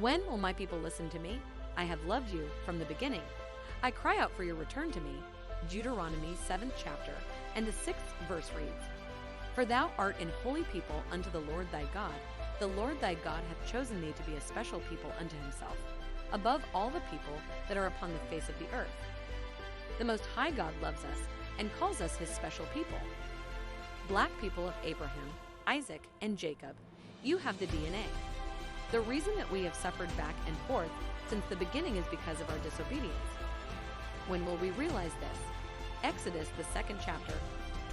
When will my people listen to me? I have loved you from the beginning. I cry out for your return to me. Deuteronomy 7th chapter, and the 6th verse reads, For thou art an holy people unto the Lord thy God. The Lord thy God hath chosen thee to be a special people unto himself, above all the people that are upon the face of the earth. The Most High God loves us and calls us his special people. Black people of Abraham, Isaac, and Jacob, you have the DNA. The reason that we have suffered back and forth since the beginning is because of our disobedience. When will we realize this? Exodus, the 2nd chapter,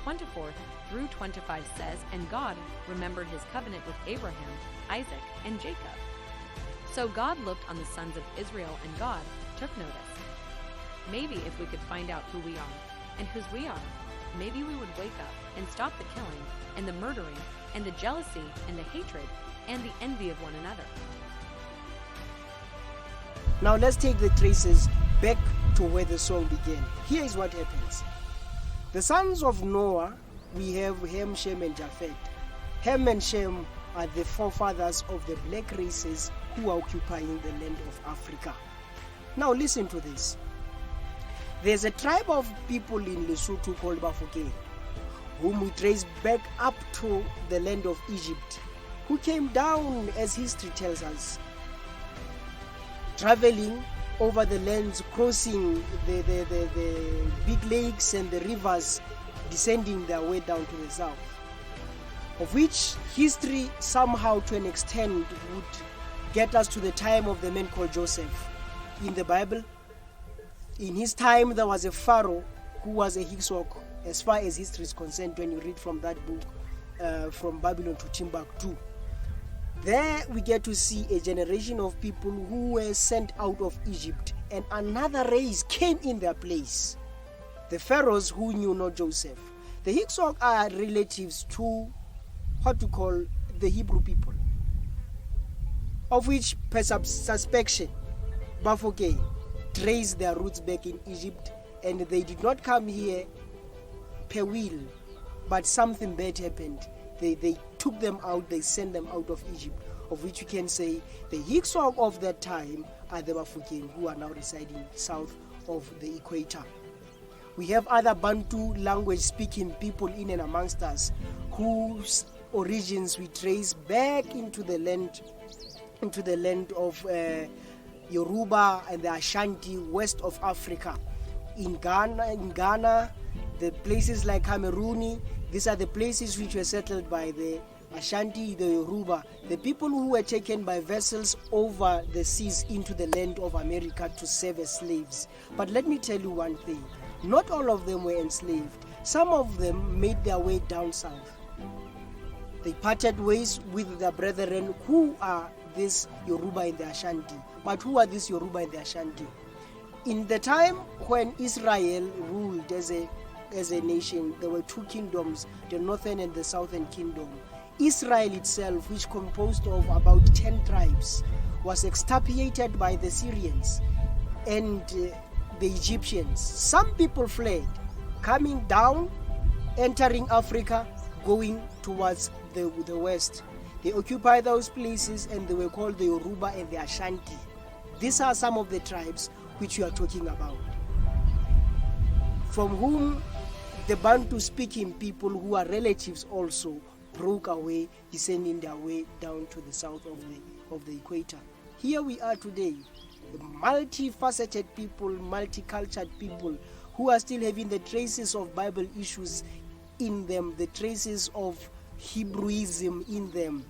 24 through 25 says, And God remembered his covenant with Abraham, Isaac, and Jacob. So God looked on the sons of Israel, and God took notice. Maybe if we could find out who we are and whose we are, maybe we would wake up and stop the killing and the murdering and the jealousy and the hatred and the envy of one another. Now let's take the traces back to where the song began. Here is what happens. The sons of Noah, we have Ham, Shem, and Japheth. Ham and Shem are the forefathers of the black races who are occupying the land of Africa. Now listen to this. There's a tribe of people in Lesotho called Bafokeng, whom we trace back up to the land of Egypt, who came down, as history tells us, traveling over the lands, crossing the big lakes and the rivers, descending their way down to the south, of which history somehow to an extent would get us to the time of the man called Joseph. In the Bible, in his time there was a pharaoh who was a Hyksos, as far as history is concerned, when you read from that book, From Babylon to Timbuktu. There we get to see a generation of people who were sent out of Egypt, and another race came in their place. The pharaohs who knew not Joseph. The Hyksos are relatives to what to call the Hebrew people, of which, per suspicion, Bafokeng traced their roots back in Egypt, and they did not come here per will, but something bad happened. They took them out, they sent them out of Egypt, of which you can say the Hyksos of that time are the Bafokeng, who are now residing south of the equator. We have other Bantu language speaking people in and amongst us, whose origins we trace back into the land of Yoruba and the Ashanti west of Africa. In Ghana, the places like Cameroon, these are the places which were settled by the Ashanti, the Yoruba, the people who were taken by vessels over the seas into the land of America to serve as slaves. But let me tell you one thing, not all of them were enslaved. Some of them made their way down south. They parted ways with their brethren who are this Yoruba and the Ashanti. But who are these Yoruba and the Ashanti? In the time when Israel ruled as a nation, there were two kingdoms, the northern and the southern kingdom. Israel itself, which composed of about 10 tribes, was extirpated by the Syrians and the Egyptians. Some people fled, coming down, entering Africa, going towards the west. They occupied those places and they were called the Yoruba and the Ashanti. These are some of the tribes which we are talking about, from whom the Bantu speaking people who are relatives also broke away, descending their way down to the south of the equator. Here we are today, the multifaceted people, multicultured people who are still having the traces of Bible issues in them, the traces of Hebrewism in them,